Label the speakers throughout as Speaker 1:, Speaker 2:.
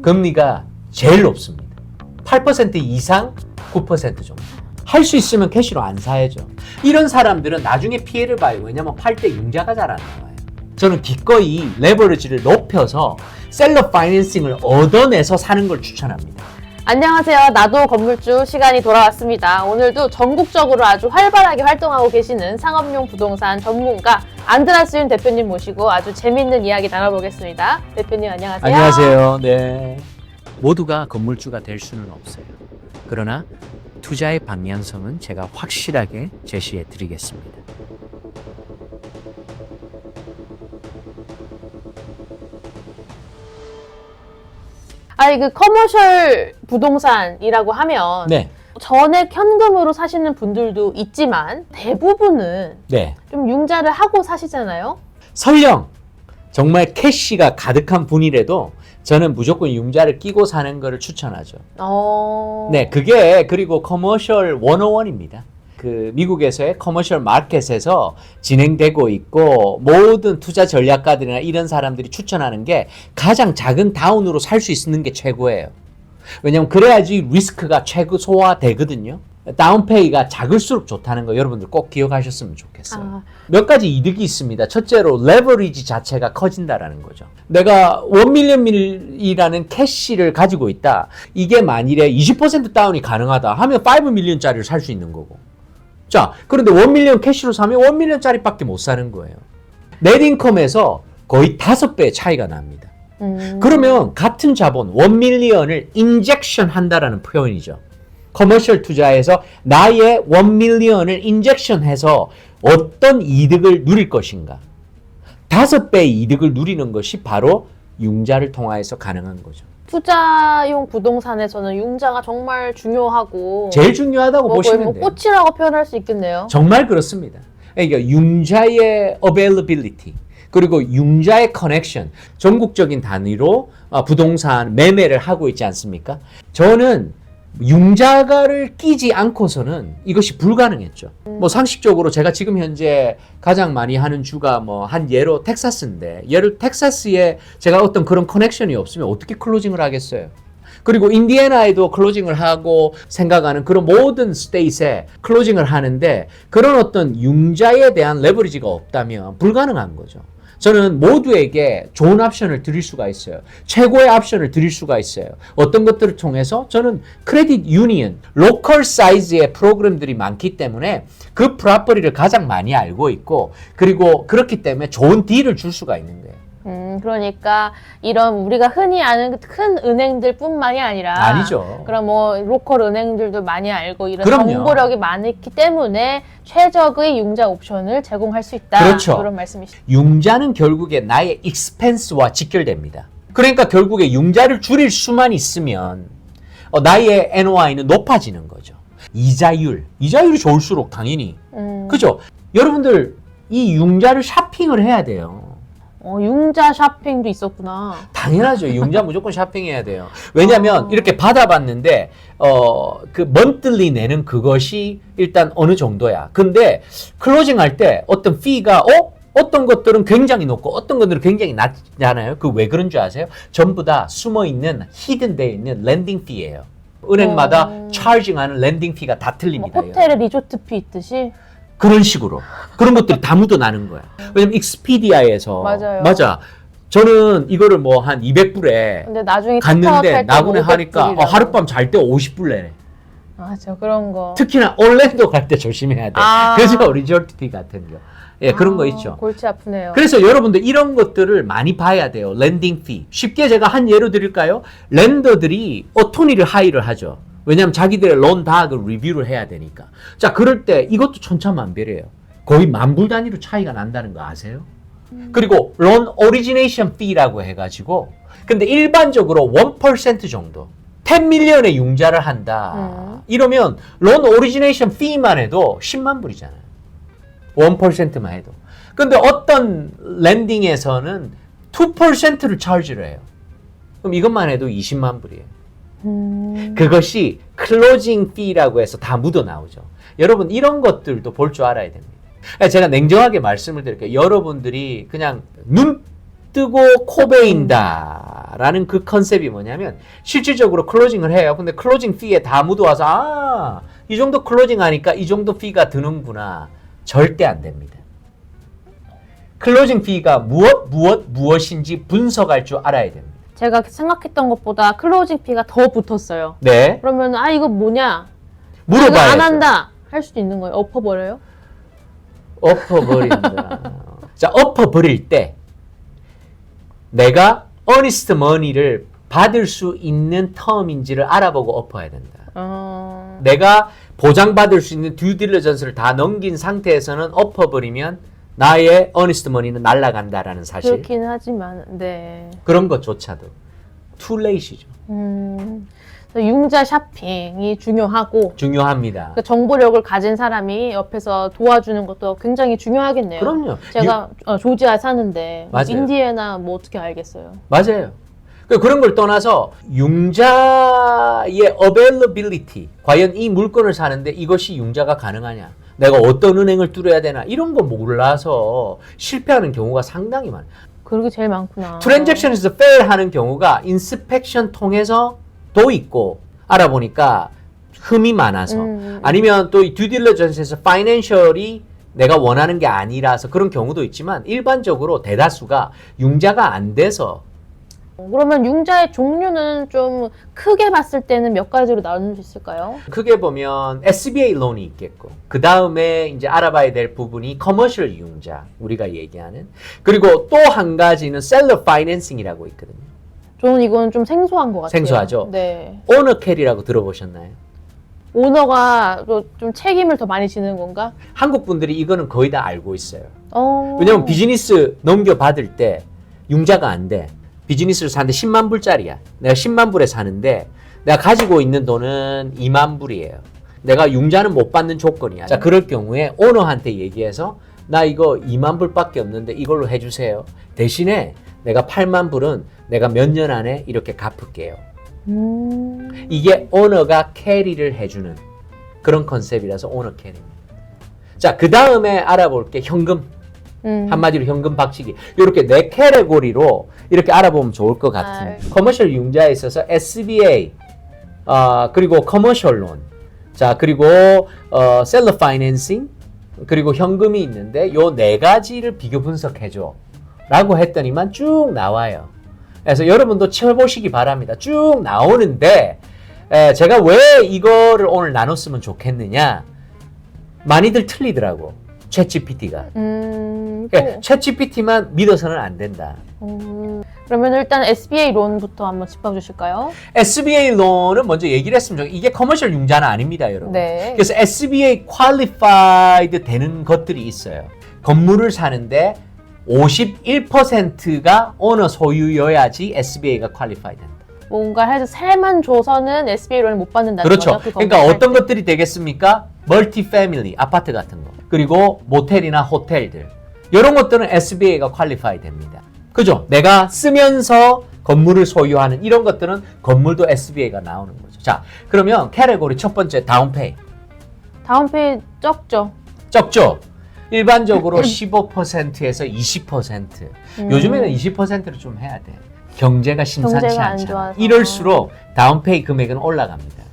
Speaker 1: 금리가 제일 높습니다. 8% 이상 9% 정도. 할 수 있으면 캐시로 안 사야죠. 이런 사람들은 나중에 피해를 봐요. 왜냐면 팔 때 융자가 잘 안 나와요. 저는 기꺼이 레버리지를 높여서 셀러 파이낸싱을 얻어내서 사는 걸 추천합니다.
Speaker 2: 안녕하세요. 나도 건물주 시간이 돌아왔습니다. 오늘도 전국적으로 아주 활발하게 활동하고 계시는 상업용 부동산 전문가 안드라스윤 대표님 모시고 아주 재밌는 이야기 나눠보겠습니다. 대표님 안녕하세요.
Speaker 1: 안녕하세요. 네. 모두가 건물주가 될 수는 없어요. 그러나 투자의 방향성은 제가 확실하게 제시해 드리겠습니다.
Speaker 2: 그 커머셜 부동산이라고 하면
Speaker 1: 네.
Speaker 2: 전액 현금으로 사시는 분들도 있지만 대부분은
Speaker 1: 네.
Speaker 2: 좀 융자를 하고 사시잖아요.
Speaker 1: 설령 정말 캐시가 가득한 분이라도 저는 무조건 융자를 끼고 사는 것을 추천하죠. 네, 그게 그리고 커머셜 101입니다. 그 미국에서의 커머셜 마켓에서 진행되고 있고 모든 투자 전략가들이나 이런 사람들이 추천하는 게 가장 작은 다운으로 살 수 있는 게 최고예요. 왜냐면 그래야지 리스크가 최소화되거든요. 다운페이가 작을수록 좋다는 거 여러분들 꼭 기억하셨으면 좋겠어요. 몇 가지 이득이 있습니다. 첫째로 레버리지 자체가 커진다라는 거죠. 내가 1밀리언이라는 캐시를 가지고 있다. 이게 만일에 20% 다운이 가능하다 하면 5밀리언짜리를 살 수 있는 거고. 자, 그런데 1밀리언 캐시로 사면 1밀리언짜리밖에 못 사는 거예요. 넷인컴에서 거의 5배의 차이가 납니다. 그러면 같은 자본 1밀리언을 인젝션 한다라는 표현이죠. 커머셜 투자에서 나의 1밀리언을 인젝션해서 어떤 이득을 누릴 것인가. 5배의 이득을 누리는 것이 바로 융자를 통하여서 가능한 거죠.
Speaker 2: 투자용 부동산에서는 융자가 정말 중요하고
Speaker 1: 제일 중요하다고 보시면 돼요.
Speaker 2: 꽃이라고 표현할 수 있겠네요.
Speaker 1: 정말 그렇습니다. 그러니까 융자의 availability 그리고 융자의 커넥션 전국적인 단위로 부동산 매매를 하고 있지 않습니까? 저는 융자가를 끼지 않고서는 이것이 불가능했죠. 뭐 상식적으로 제가 지금 현재 가장 많이 하는 주가 뭐 한 예로 텍사스인데 예를 텍사스에 제가 어떤 그런 커넥션이 없으면 어떻게 클로징을 하겠어요? 그리고 인디애나에도 클로징을 하고 생각하는 그런 모든 스테이트에 클로징을 하는데 그런 어떤 융자에 대한 레버리지가 없다면 불가능한 거죠. 저는 모두에게 좋은 옵션을 드릴 수가 있어요. 최고의 옵션을 드릴 수가 있어요. 어떤 것들을 통해서 저는 크레딧 유니언, 로컬 사이즈의 프로그램들이 많기 때문에 그 프로퍼리를 가장 많이 알고 있고 그리고 그렇기 때문에 좋은 딜을 줄 수가 있는 거예요.
Speaker 2: 그러니까 이런 우리가 흔히 아는 큰 은행들 뿐만이 아니라
Speaker 1: 아니죠.
Speaker 2: 그런 뭐 로컬 은행들도 많이 알고 이런
Speaker 1: 그럼요.
Speaker 2: 정보력이 많기 때문에 최적의 융자 옵션을 제공할 수 있다.
Speaker 1: 그렇죠.
Speaker 2: 그런 말씀이시죠.
Speaker 1: 융자는 결국에 나의 익스펜스와 직결됩니다. 그러니까 결국에 융자를 줄일 수만 있으면 나의 NOI는 높아지는 거죠. 이자율이 좋을수록 당연히. 그죠? 여러분들 이 융자를 샤핑을 해야 돼요.
Speaker 2: 융자 쇼핑도 있었구나.
Speaker 1: 당연하죠. 융자 무조건 쇼핑해야 돼요. 왜냐하면 이렇게 받아봤는데 그 monthly 내는 그것이 일단 어느 정도야. 근데 클로징 할 때 어떤 fee가 어떤 것들은 굉장히 높고 어떤 것들은 굉장히 낮잖아요. 그 왜 그런 줄 아세요? 전부 다 숨어있는 히든되어 있는 랜딩 fee예요. 은행마다 차징하는 랜딩 fee가 다 틀립니다.
Speaker 2: 뭐 호텔에 리조트 피 있듯이.
Speaker 1: 그런 식으로. 그런 것들이 다 묻어나는 거야. 왜냐면 익스피디아에서.
Speaker 2: 맞아요.
Speaker 1: 맞아. 저는 이거를 뭐 한 200불에
Speaker 2: 근데 나중에
Speaker 1: 갔는데 나군에 하니까
Speaker 2: 500불이라고.
Speaker 1: 하룻밤 잘 때 50불 내네.
Speaker 2: 맞아, 그런 거.
Speaker 1: 특히나 올랜도 갈 때 조심해야 돼. 그죠? 리조트 피 같은 거. 예, 그런 거 있죠.
Speaker 2: 골치 아프네요.
Speaker 1: 그래서 여러분들 이런 것들을 많이 봐야 돼요. 랜딩 피. 쉽게 제가 한 예로 드릴까요? 랜더들이 어토니를 하이를 하죠. 왜냐하면 자기들의 론 다학을 리뷰를 해야 되니까. 자, 그럴 때 이것도 천차만별이에요. 거의 만불 단위로 차이가 난다는 거 아세요? 그리고 론 오리지네이션 피라고 해가지고 근데 일반적으로 1% 정도 10밀리언의 융자를 한다. 이러면 론 오리지네이션 피만 해도 10만 불이잖아요. 1%만 해도. 근데 어떤 랜딩에서는 2%를 차지를 해요. 그럼 이것만 해도 20만 불이에요. 그것이 클로징 피라고 해서 다 묻어 나오죠. 여러분 이런 것들도 볼 줄 알아야 됩니다. 제가 냉정하게 말씀을 드릴게요. 여러분들이 그냥 눈 뜨고 코 베인다라는 그 컨셉이 뭐냐면 실질적으로 클로징을 해요. 근데 클로징 피에 다 묻어와서 이 정도 클로징 하니까 이 정도 피가 드는구나. 절대 안 됩니다. 클로징 피가 무엇인지 분석할 줄 알아야 됩니다.
Speaker 2: 제가 생각했던 것보다 클로징 피가 더 붙었어요.
Speaker 1: 네.
Speaker 2: 그러면 이거 뭐냐?
Speaker 1: 물어봐야죠.
Speaker 2: 안 한다 할 수도 있는 거예요. 엎어버려요?
Speaker 1: 엎어버린다. 자, 엎어버릴 때 내가 earnest money를 받을 수 있는 텀인지를 알아보고 엎어야 된다. 내가 보장받을 수 있는 듀 딜리전스를 다 넘긴 상태에서는 엎어버리면 나의 earnest money는 날아간다라는 사실.
Speaker 2: 그렇긴 하지만 네.
Speaker 1: 그런 것조차도 too late이죠.
Speaker 2: 융자 샤핑이 중요하고
Speaker 1: 중요합니다.
Speaker 2: 그 정보력을 가진 사람이 옆에서 도와주는 것도 굉장히 중요하겠네요.
Speaker 1: 그럼요.
Speaker 2: 제가 조지아에 사는데
Speaker 1: 맞아요.
Speaker 2: 인디애나 뭐 어떻게 알겠어요.
Speaker 1: 맞아요. 그런 걸 떠나서 융자의 availability, 과연 이 물건을 사는데 이것이 융자가 가능하냐, 내가 어떤 은행을 뚫어야 되나 이런 거 몰라서 실패하는 경우가 상당히 많아요.
Speaker 2: 그러게 제일 많구나.
Speaker 1: 트랜잭션에서 fail 하는 경우가 인스펙션 통해서 도 있고 알아보니까 흠이 많아서 아니면 또 이 듀딜리전스에서 파이낸셜이 내가 원하는 게 아니라서 그런 경우도 있지만 일반적으로 대다수가 융자가 안 돼서.
Speaker 2: 그러면 융자의 종류는 좀 크게 봤을 때는 몇 가지로 나눌 수 있을까요?
Speaker 1: 크게 보면 SBA 론이 있겠고 그 다음에 이제 알아봐야 될 부분이 커머셜 융자 우리가 얘기하는, 그리고 또 한 가지는 셀러 파이낸싱이라고 있거든요.
Speaker 2: 저는 이건 좀 생소한 것 같아요.
Speaker 1: 생소하죠?
Speaker 2: 네.
Speaker 1: 오너 캐리라고 들어보셨나요?
Speaker 2: 오너가 좀 책임을 더 많이 지는 건가?
Speaker 1: 한국 분들이 이거는 거의 다 알고 있어요.
Speaker 2: 어.
Speaker 1: 왜냐면 비즈니스 넘겨받을 때 융자가 안 돼. 비즈니스를 사는데 10만 불짜리야. 내가 10만 불에 사는데 내가 가지고 있는 돈은 2만 불이에요. 내가 융자는 못 받는 조건이야. 자, 그럴 경우에 오너한테 얘기해서 나 이거 2만 불밖에 없는데 이걸로 해주세요. 대신에 내가 8만 불은 내가 몇 년 안에 이렇게 갚을게요. 이게 오너가 캐리를 해주는 그런 컨셉이라서 오너 캐리입니다. 자, 그 다음에 알아볼 게 현금. 한마디로 현금 박치기. 이렇게 네 캐테고리로 이렇게 알아보면 좋을 것 같은. 커머셜 융자에 있어서 SBA, 그리고 커머셜 론, 자, 그리고 셀러 파이낸싱, 그리고 현금이 있는데 요 네 가지를 비교 분석해줘 라고 했더니만 쭉 나와요. 그래서 여러분도 쳐보시기 바랍니다. 쭉 나오는데 제가 왜 이거를 오늘 나눴으면 좋겠느냐, 많이들 틀리더라고. 챗GPT가. 그러니까 챗GPT만 믿어서는 안 된다.
Speaker 2: 그러면 일단 SBA 론부터 한번 짚어주실까요?
Speaker 1: SBA 론은 먼저 얘기를 했으면 좋겠어요. 이게 커머셜 융자는 아닙니다, 여러분.
Speaker 2: 네.
Speaker 1: 그래서 SBA qualified 되는 것들이 있어요. 건물을 사는데 51%가 오너 소유여야지 SBA가 qualify 된다.
Speaker 2: 뭔가 해서 세만 줘서는 SBA 론을 못 받는다는
Speaker 1: 그렇죠.
Speaker 2: 거죠?
Speaker 1: 그러니까 어떤 것들이 되겠습니까? 멀티 패밀리, 아파트 같은 거. 그리고 모텔이나 호텔들. 이런 것들은 SBA가 퀄리파이 됩니다. 그죠? 내가 쓰면서 건물을 소유하는 이런 것들은 건물도 SBA가 나오는 거죠. 자, 그러면 캐테고리 첫 번째 다운페이.
Speaker 2: 다운페이 적죠?
Speaker 1: 적죠? 일반적으로 15%에서 20%. 요즘에는 20%를 좀 해야 돼. 경제가 심상치
Speaker 2: 경제가 안
Speaker 1: 않잖아.
Speaker 2: 좋아서.
Speaker 1: 이럴수록 다운페이 금액은 올라갑니다.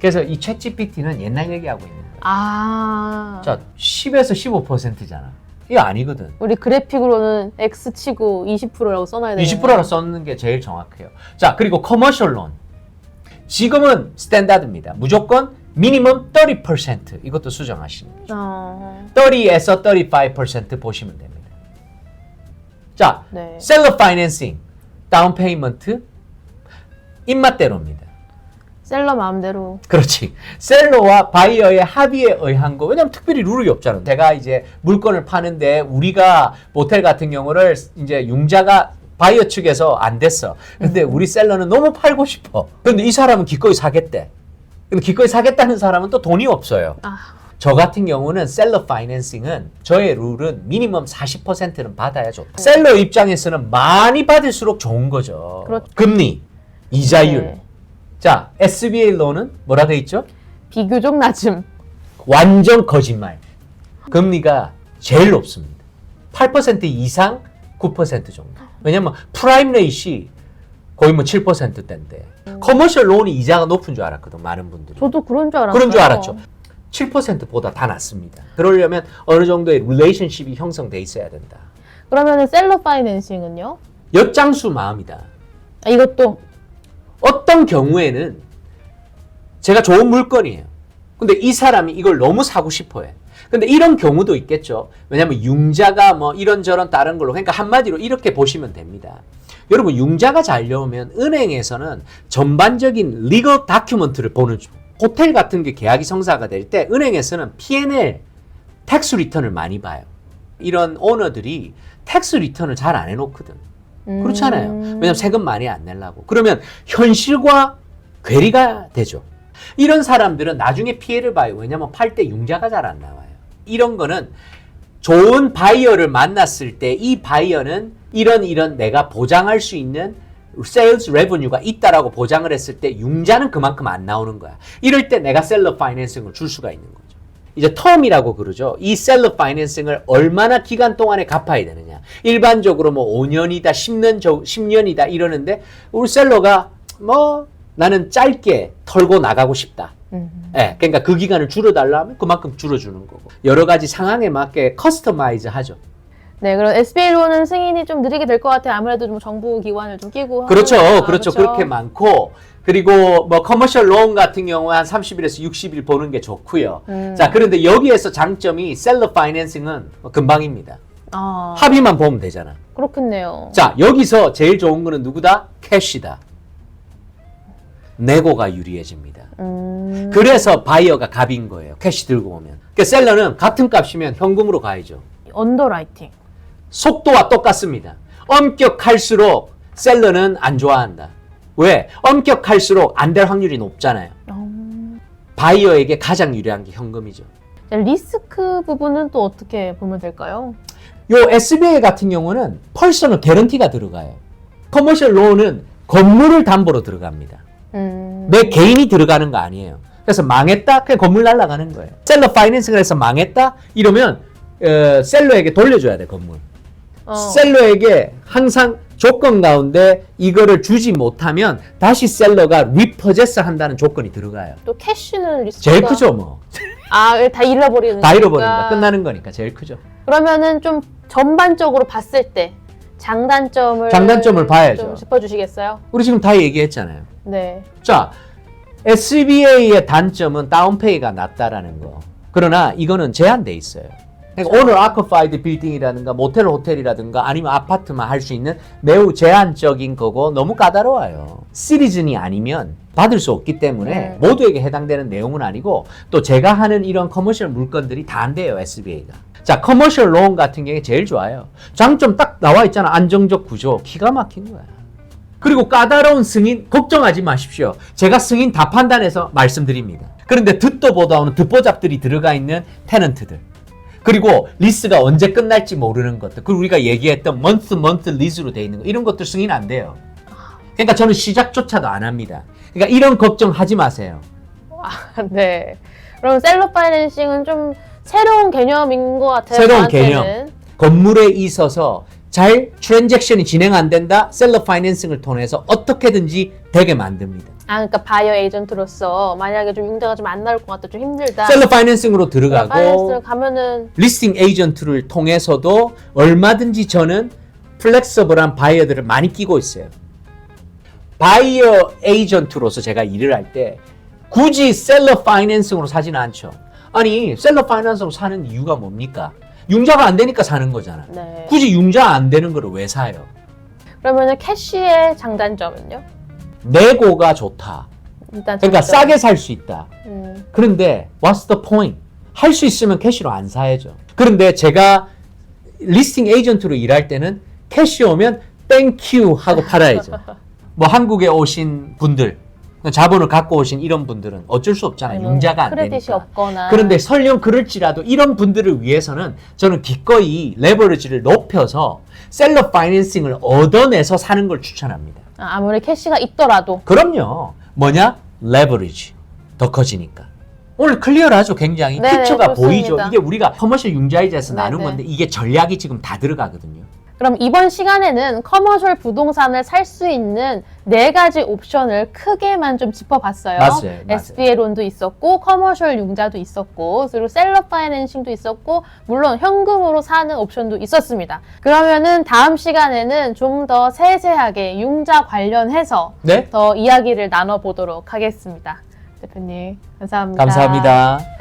Speaker 1: 그래서 이 챗GPT는 옛날 얘기하고 있는 거예요. 자, 10에서 15%잖아. 이거 아니거든.
Speaker 2: 우리 그래픽으로는 X치고 20%라고 써놔야 되는
Speaker 1: 20%로 썼는 게 제일 정확해요. 자, 그리고 커머셜 론. 지금은 스탠다드입니다. 무조건 미니멈 30%. 이것도 수정하시는 거죠. 30에서 35% 보시면 됩니다. 자,
Speaker 2: 네.
Speaker 1: 셀러 파이낸싱, 다운 페이먼트, 입맛대로입니다.
Speaker 2: 셀러 마음대로.
Speaker 1: 그렇지. 셀러와 바이어의 합의에 의한 거. 왜냐면 특별히 룰이 없잖아. 제가 이제 물건을 파는데 우리가 모텔 같은 경우를 이제 융자가 바이어 측에서 안 됐어. 근데 우리 셀러는 너무 팔고 싶어. 근데 이 사람은 기꺼이 사겠대. 근데 기꺼이 사겠다는 사람은 또 돈이 없어요. 저 같은 경우는 셀러 파이낸싱은 저의 룰은 미니멈 40%는 받아야 좋다. 셀러 입장에서는 많이 받을수록 좋은 거죠.
Speaker 2: 그렇죠.
Speaker 1: 금리, 이자율.
Speaker 2: 네.
Speaker 1: 자, SBA 론은 뭐라 돼 있죠?
Speaker 2: 비교적 낮음.
Speaker 1: 완전 거짓말. 금리가 제일 높습니다. 8% 이상 9% 정도. 왜냐면 프라임 레이시 거의 뭐 7%대인데 커머셜 론이 이자가 높은 줄 알았거든, 많은 분들이.
Speaker 2: 저도 그런 줄 알았어요.
Speaker 1: 그런 줄 알았죠. 7%보다 다 낮습니다. 그러려면 어느 정도의 릴레이션십이 형성돼 있어야 된다.
Speaker 2: 그러면은 셀러 파이낸싱은요?
Speaker 1: 엿장수 마음이다.
Speaker 2: 아, 이것도
Speaker 1: 어떤 경우에는 제가 좋은 물건이에요. 근데 이 사람이 이걸 너무 사고 싶어 해. 근데 이런 경우도 있겠죠. 왜냐면 융자가 뭐 이런저런 다른 걸로, 그러니까 한마디로 이렇게 보시면 됩니다. 여러분, 융자가 잘 나오면 은행에서는 전반적인 리거 다큐먼트를 보는 중. 호텔 같은 게 계약이 성사가 될 때 은행에서는 P&L, 텍스 리턴을 많이 봐요. 이런 오너들이 텍스 리턴을 잘 안 해놓거든. 그렇잖아요. 왜냐면 세금 많이 안 내려고. 그러면 현실과 괴리가 되죠. 이런 사람들은 나중에 피해를 봐요. 왜냐면 팔 때 융자가 잘 안 나와요. 이런 거는 좋은 바이어를 만났을 때 이 바이어는 이런 내가 보장할 수 있는 세일즈 레버뉴가 있다라고 보장을 했을 때 융자는 그만큼 안 나오는 거야. 이럴 때 내가 셀러 파이낸싱을 줄 수가 있는 거죠. 이제 텀이라고 그러죠. 이 셀러 파이낸싱을 얼마나 기간 동안에 갚아야 되느냐. 일반적으로 뭐 5년이다, 10년이다 이러는데 우리 셀러가 뭐 나는 짧게 털고 나가고 싶다. 예, 그러니까 그 기간을 줄여달라면 그만큼 줄여주는 거고. 여러 가지 상황에 맞게 커스터마이즈 하죠.
Speaker 2: 네, 그럼 SBA로는 승인이 좀 느리게 될 것 같아요. 아무래도 좀 정부 기관을 좀 끼고.
Speaker 1: 그렇죠.
Speaker 2: 하니까.
Speaker 1: 그렇죠. 그렇게 많고. 그리고 뭐 커머셜 론 같은 경우 한 30일에서 60일 보는 게 좋고요. 자, 그런데 여기에서 장점이 셀러 파이낸싱은 금방입니다.
Speaker 2: 아,
Speaker 1: 합의만 보면 되잖아.
Speaker 2: 그렇겠네요.
Speaker 1: 자, 여기서 제일 좋은 거는 누구다? 캐시다. 내고가 유리해집니다. 그래서 바이어가 갑인 거예요. 캐시 들고 오면. 그러니까 셀러는 같은 값이면 현금으로 가야죠.
Speaker 2: 언더라이팅.
Speaker 1: 속도와 똑같습니다. 엄격할수록 셀러는 안 좋아한다. 왜? 엄격할수록 안 될 확률이 높잖아요. 바이어에게 가장 유리한 게 현금이죠.
Speaker 2: 리스크 부분은 또 어떻게 보면 될까요?
Speaker 1: 요 SBA 같은 경우는 퍼스널 개런티가 들어가요. 커머셜 론은 건물을 담보로 들어갑니다. 내 개인이 들어가는 거 아니에요. 그래서 망했다? 그냥 건물 날아가는 거예요. 셀러 파이낸싱을 해서 망했다? 이러면 셀러에게 돌려줘야 돼, 건물. 셀러에게 항상 조건 가운데 이거를 주지 못하면 다시 셀러가 리퍼제스 한다는 조건이 들어가요.
Speaker 2: 또 캐시는 리스크가
Speaker 1: 제일 크죠, 뭐.
Speaker 2: 아, 다 잃어버리는
Speaker 1: 다 잃어버린다. 끝나는 거니까 제일 크죠.
Speaker 2: 그러면은 좀 전반적으로 봤을 때 장단점을
Speaker 1: 봐야죠.
Speaker 2: 좀 짚어주시겠어요?
Speaker 1: 우리 지금 다 얘기했잖아요.
Speaker 2: 네.
Speaker 1: 자, SBA의 단점은 다운페이가 낮다라는 거. 그러나 이거는 제한돼 있어요. 그러니까 오늘 아크파이드 빌딩이라든가 모텔 호텔이라든가 아니면 아파트만 할 수 있는 매우 제한적인 거고 너무 까다로워요. 시리즌이 아니면 받을 수 없기 때문에 모두에게 해당되는 내용은 아니고 또 제가 하는 이런 커머셜 물건들이 다 안 돼요, SBA가. 자, 커머셜 론 같은 경우에 제일 좋아요. 장점 딱 나와 있잖아. 안정적 구조. 기가 막힌 거야. 그리고 까다로운 승인 걱정하지 마십시오. 제가 승인 다 판단해서 말씀드립니다. 그런데 듣도 보다 오는 듣보잡들이 들어가 있는 테넌트들. 그리고 리스가 언제 끝날지 모르는 것들. 그리고 우리가 얘기했던 month 리스로 돼 있는 거. 이런 것들 승인 안 돼요. 그러니까 저는 시작조차도 안 합니다. 그러니까 이런 걱정하지 마세요.
Speaker 2: 아, 네. 그럼 셀러 파이낸싱은 좀 새로운 개념인 것 같아요.
Speaker 1: 새로운
Speaker 2: 저한테는.
Speaker 1: 개념. 건물에 있어서 잘 트랜잭션이 진행 안 된다. 셀러 파이낸싱을 통해서 어떻게든지 되게 만듭니다.
Speaker 2: 아, 그러니까 바이어 에이전트로서 만약에 좀 융자가 좀 안 나올 것 같다, 좀 힘들다.
Speaker 1: 셀러 파이낸싱으로
Speaker 2: 파이낸싱을
Speaker 1: 들어가고
Speaker 2: 가면은
Speaker 1: 리스팅 에이전트를 통해서도 얼마든지 저는 플렉서블한 바이어들을 많이 끼고 있어요. 바이어 에이전트로서 제가 일을 할 때 굳이 셀러 파이낸싱으로 사지는 않죠. 아니, 셀러 파이낸싱으로 사는 이유가 뭡니까? 융자가 안 되니까 사는 거잖아.
Speaker 2: 네.
Speaker 1: 굳이 융자 안 되는 거를 왜 사요?
Speaker 2: 그러면은 캐시의 장단점은요?
Speaker 1: 내고가 좋다.
Speaker 2: 일단
Speaker 1: 그러니까
Speaker 2: 장점.
Speaker 1: 싸게 살 수 있다. 그런데 what's the point? 할 수 있으면 캐시로 안 사야죠. 그런데 제가 리스팅 에이전트로 일할 때는 캐시 오면 땡큐 하고 팔아야죠. 뭐 한국에 오신 분들, 자본을 갖고 오신 이런 분들은 어쩔 수 없잖아요. 융자가 안
Speaker 2: 크레딧이
Speaker 1: 되니까.
Speaker 2: 없거나.
Speaker 1: 그런데 설령 그럴지라도 이런 분들을 위해서는 저는 기꺼이 레버리지를 높여서 셀러 파이낸싱을 얻어내서 사는 걸 추천합니다.
Speaker 2: 아, 아무리 캐시가 있더라도.
Speaker 1: 그럼요. 뭐냐? 레버리지. 더 커지니까. 오늘 클리어하죠, 굉장히.
Speaker 2: 네네,
Speaker 1: 픽처가
Speaker 2: 좋습니다.
Speaker 1: 보이죠. 이게 우리가 커머셜 융자이자에서
Speaker 2: 네네.
Speaker 1: 나눈 건데 이게 전략이 지금 다 들어가거든요.
Speaker 2: 그럼 이번 시간에는 커머셜 부동산을 살 수 있는 4가지 옵션을 크게만 좀 짚어봤어요.
Speaker 1: 맞아요.
Speaker 2: SBA 론도 있었고, 커머셜 융자도 있었고, 그리고 셀러 파이낸싱도 있었고, 물론 현금으로 사는 옵션도 있었습니다. 그러면은 다음 시간에는 좀 더 세세하게 융자 관련해서
Speaker 1: 네?
Speaker 2: 더 이야기를 나눠보도록 하겠습니다. 대표님, 감사합니다.
Speaker 1: 감사합니다.